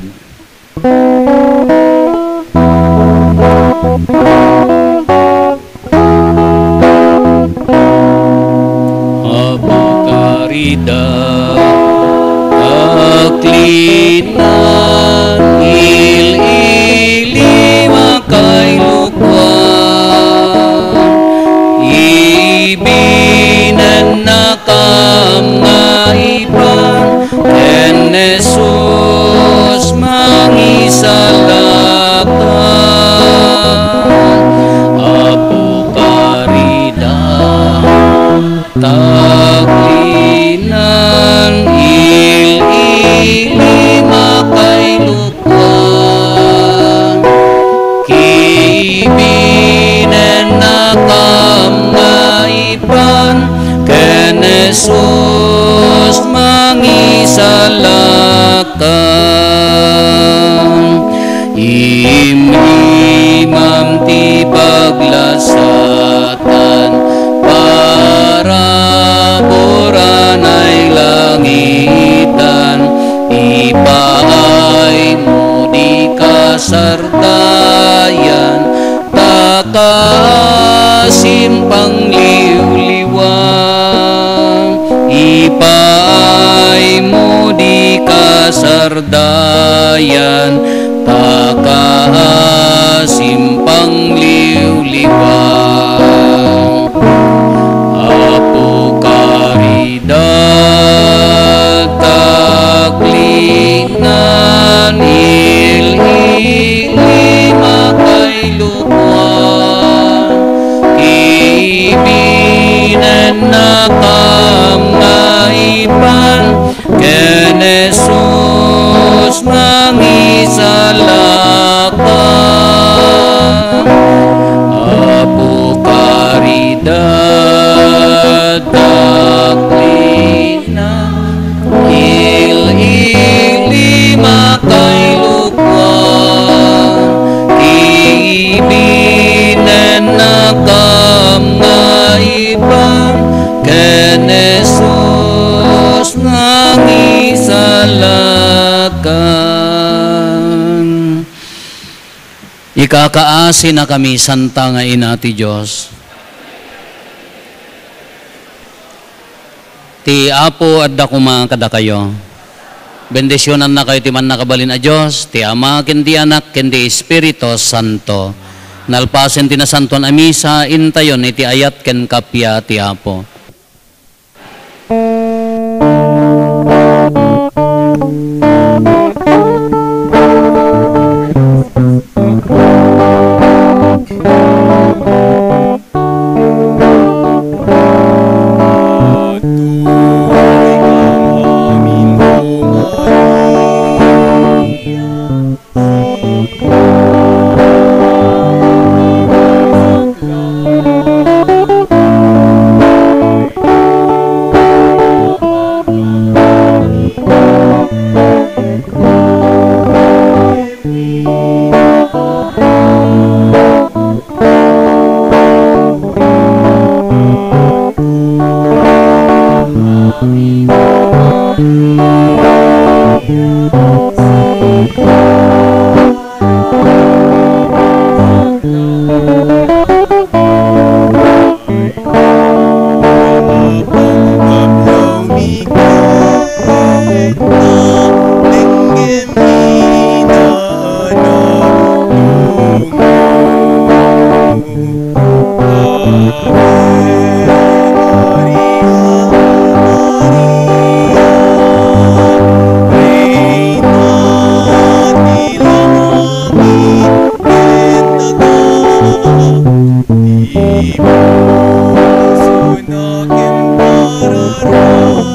Apo Caridad, aklinan il-ili makailukwan, ibinan nakam nga iban, en Jesus mangisalakan, Apo Caridad, taklinan il-ili makailukwan, kibinen nakam nga iban, ken Jesus mangisalakan, imam ti paglasatan, para boranay langitan, ipaay mo di kasartayan, takasim pangliwliwan, ipaay mo di kasardayan, takasim pangliwliwan, Apo Caridad, taklinan il-ili makailukwan, ibinen nakam nga iban, ken Jesus mangisalakan, Apo Caridad, taklinan il-ili makailukwan, ibinen nakam nga iban, ken Jesus mangisalakan. Ikakaasi na kami, Santa nga Ina ti Diyos. Ti Apo adda kuma kada kayo. Bendisyonan na kayo ti man nakabalin a Diyos, ti Ama, kendi Anak, kendi Espiritu Santo. Nalpasen ti nasanton a misa, intayon iti ayat ken kapya ti Apo. Sunakin para